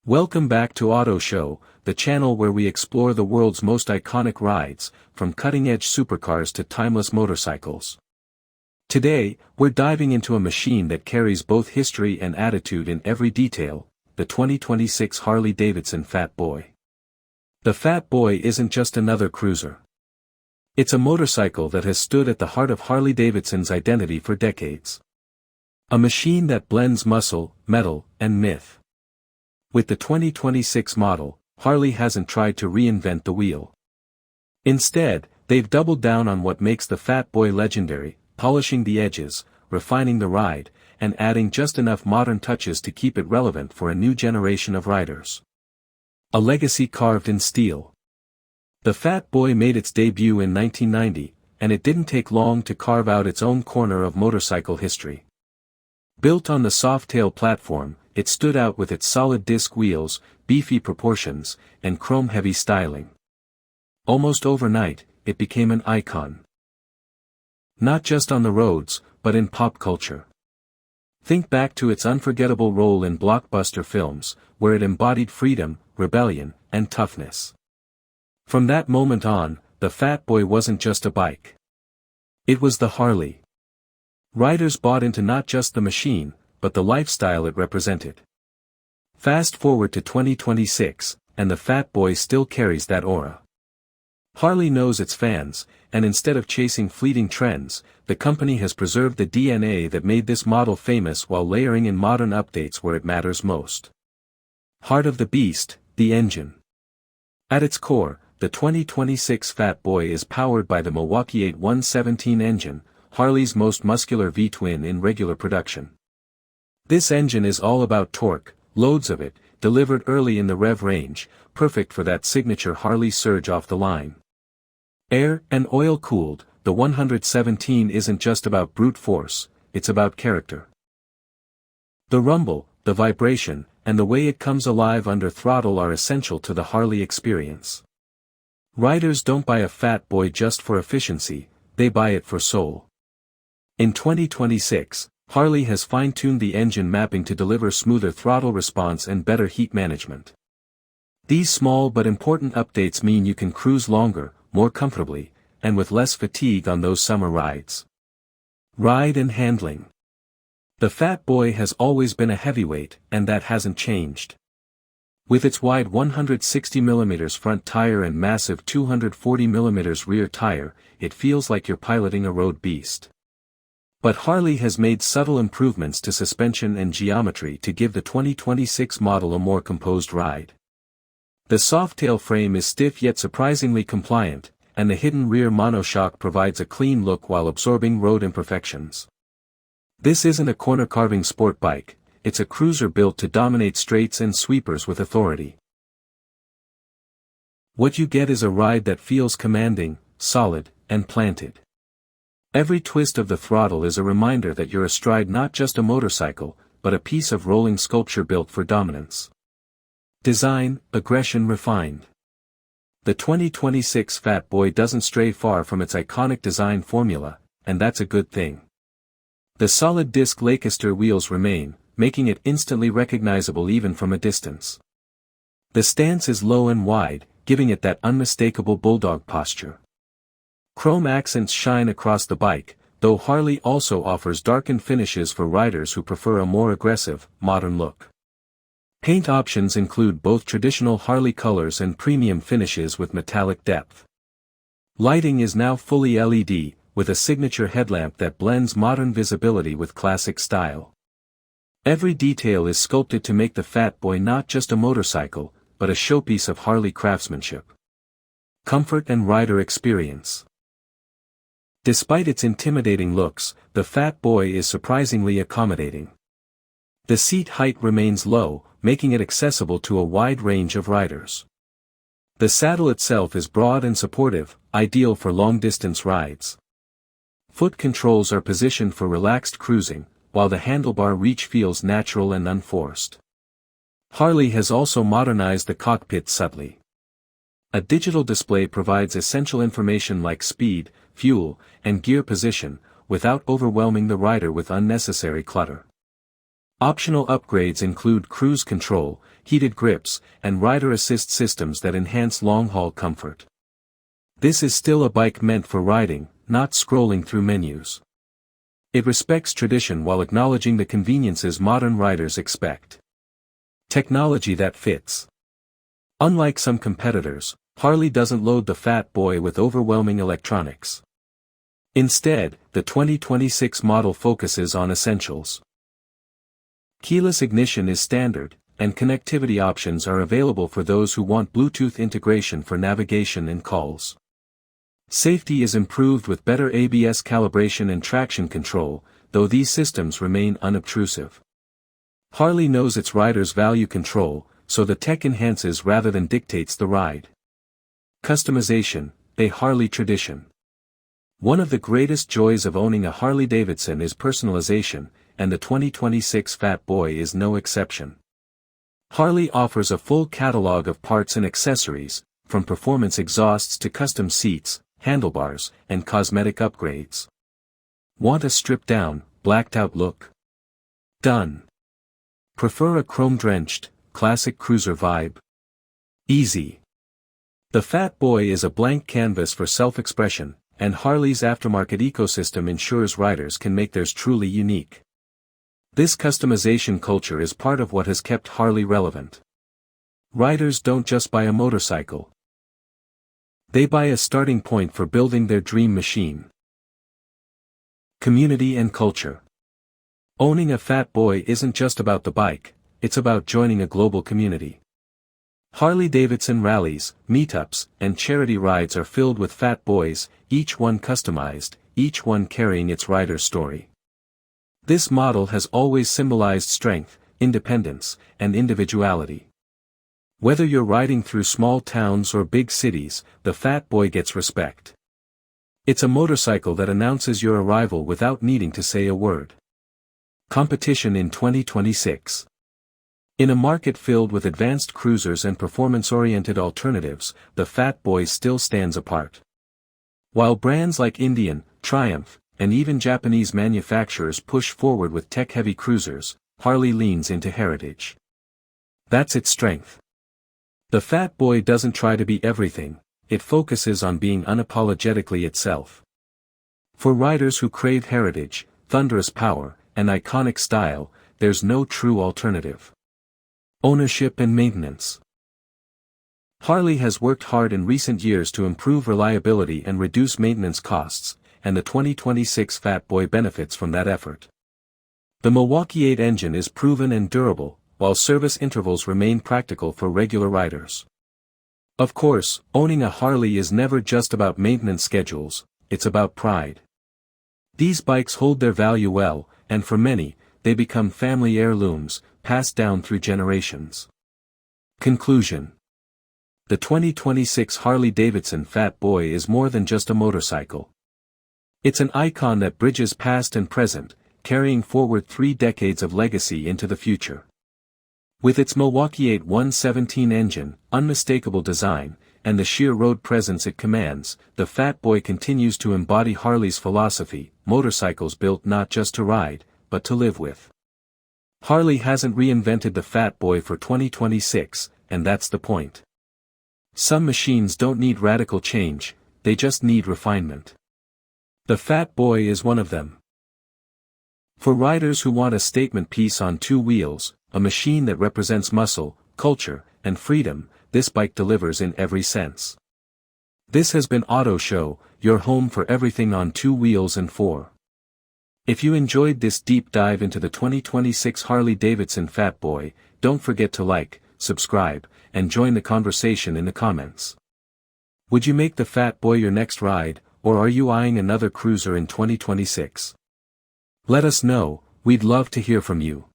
Welcome back to Auto Show, the channel where we explore the world's most iconic rides, from cutting-edge supercars to timeless motorcycles. Today, we're diving into a machine that carries both history and attitude in every detail, the 2026 Harley-Davidson Fat Boy. The Fat Boy isn't just another cruiser. It's a motorcycle that has stood at the heart of Harley-Davidson's identity for decades. A machine that blends muscle, metal, and myth. With the 2026 model, Harley hasn't tried to reinvent the wheel. Instead, they've doubled down on what makes the Fat Boy legendary, polishing the edges, refining the ride, and adding just enough modern touches to keep it relevant for a new generation of riders. A legacy carved in steel. The Fat Boy made its debut in 1990, and it didn't take long to carve out its own corner of motorcycle history. Built on the Softail platform, it stood out with its solid disc wheels, beefy proportions, and chrome-heavy styling. Almost overnight, it became an icon. Not just on the roads, but in pop culture. Think back to its unforgettable role in blockbuster films, where it embodied freedom, rebellion, and toughness. From that moment on, the Fat Boy wasn't just a bike. It was the Harley. Riders bought into not just the machine, but the lifestyle it represented. Fast forward to 2026, and the Fat Boy still carries that aura. Harley knows its fans, and instead of chasing fleeting trends, the company has preserved the DNA that made this model famous while layering in modern updates where it matters most. Heart of the beast, the engine. At its core, the 2026 Fat Boy is powered by the Milwaukee 8117 engine, Harley's most muscular V-twin in regular production. This engine is all about torque, loads of it, delivered early in the rev range, perfect for that signature Harley surge off the line. Air and oil-cooled, the 117 isn't just about brute force, it's about character. The rumble, the vibration, and the way it comes alive under throttle are essential to the Harley experience. Riders don't buy a Fat Boy just for efficiency, they buy it for soul. In 2026, Harley has fine-tuned the engine mapping to deliver smoother throttle response and better heat management. These small but important updates mean you can cruise longer, more comfortably, and with less fatigue on those summer rides. Ride and handling. The Fat Boy has always been a heavyweight, and that hasn't changed. With its wide 160mm front tire and massive 240mm rear tire, it feels like you're piloting a road beast. But Harley has made subtle improvements to suspension and geometry to give the 2026 model a more composed ride. The Softail frame is stiff yet surprisingly compliant, and the hidden rear monoshock provides a clean look while absorbing road imperfections. This isn't a corner-carving sport bike, it's a cruiser built to dominate straights and sweepers with authority. What you get is a ride that feels commanding, solid, and planted. Every twist of the throttle is a reminder that you're astride not just a motorcycle, but a piece of rolling sculpture built for dominance. Design, aggression refined. The 2026 Fat Boy doesn't stray far from its iconic design formula, and that's a good thing. The solid disc Lancaster wheels remain, making it instantly recognizable even from a distance. The stance is low and wide, giving it that unmistakable bulldog posture. Chrome accents shine across the bike, though Harley also offers darkened finishes for riders who prefer a more aggressive, modern look. Paint options include both traditional Harley colors and premium finishes with metallic depth. Lighting is now fully LED, with a signature headlamp that blends modern visibility with classic style. Every detail is sculpted to make the Fat Boy not just a motorcycle, but a showpiece of Harley craftsmanship. Comfort and rider experience. Despite its intimidating looks, the Fat Boy is surprisingly accommodating. The seat height remains low, making it accessible to a wide range of riders. The saddle itself is broad and supportive, ideal for long-distance rides. Foot controls are positioned for relaxed cruising, while the handlebar reach feels natural and unforced. Harley has also modernized the cockpit subtly. A digital display provides essential information like speed, fuel, and gear position, without overwhelming the rider with unnecessary clutter. Optional upgrades include cruise control, heated grips, and rider assist systems that enhance long-haul comfort. This is still a bike meant for riding, not scrolling through menus. It respects tradition while acknowledging the conveniences modern riders expect. Technology that fits. Unlike some competitors, Harley doesn't load the Fat Boy with overwhelming electronics. Instead, the 2026 model focuses on essentials. Keyless ignition is standard, and connectivity options are available for those who want Bluetooth integration for navigation and calls. Safety is improved with better ABS calibration and traction control, though these systems remain unobtrusive. Harley knows its riders value control, so the tech enhances rather than dictates the ride. Customization, a Harley tradition. One of the greatest joys of owning a Harley-Davidson is personalization, and the 2026 Fat Boy is no exception. Harley offers a full catalog of parts and accessories, from performance exhausts to custom seats, handlebars, and cosmetic upgrades. Want a stripped-down, blacked-out look? Done. Prefer a chrome-drenched, classic cruiser vibe? Easy. The Fat Boy is a blank canvas for self-expression, and Harley's aftermarket ecosystem ensures riders can make theirs truly unique. This customization culture is part of what has kept Harley relevant. Riders don't just buy a motorcycle. They buy a starting point for building their dream machine. Community and culture. Owning a Fat Boy isn't just about the bike, it's about joining a global community. Harley-Davidson rallies, meetups, and charity rides are filled with Fat Boys, each one customized, each one carrying its rider's story. This model has always symbolized strength, independence, and individuality. Whether you're riding through small towns or big cities, the Fat Boy gets respect. It's a motorcycle that announces your arrival without needing to say a word. Competition in 2026. In a market filled with advanced cruisers and performance-oriented alternatives, the Fat Boy still stands apart. While brands like Indian, Triumph, and even Japanese manufacturers push forward with tech-heavy cruisers, Harley leans into heritage. That's its strength. The Fat Boy doesn't try to be everything, it focuses on being unapologetically itself. For riders who crave heritage, thunderous power, and iconic style, there's no true alternative. Ownership and maintenance. Harley has worked hard in recent years to improve reliability and reduce maintenance costs, and the 2026 Fat Boy benefits from that effort. The Milwaukee 8 engine is proven and durable, while service intervals remain practical for regular riders. Of course, owning a Harley is never just about maintenance schedules, it's about pride. These bikes hold their value well, and for many, they become family heirlooms, passed down through generations. Conclusion. The 2026 Harley-Davidson Fat Boy is more than just a motorcycle. It's an icon that bridges past and present, carrying forward 3 decades of legacy into the future. With its Milwaukee 8 117 engine, unmistakable design, and the sheer road presence it commands, the Fat Boy continues to embody Harley's philosophy: motorcycles built not just to ride, but to live with. Harley hasn't reinvented the Fat Boy for 2026, and that's the point. Some machines don't need radical change, they just need refinement. The Fat Boy is one of them. For riders who want a statement piece on 2 wheels, a machine that represents muscle, culture, and freedom, this bike delivers in every sense. This has been Auto Show, your home for everything on 2 wheels and 4. If you enjoyed this deep dive into the 2026 Harley-Davidson Fat Boy, don't forget to like, subscribe, and join the conversation in the comments. Would you make the Fat Boy your next ride, or are you eyeing another cruiser in 2026? Let us know, we'd love to hear from you.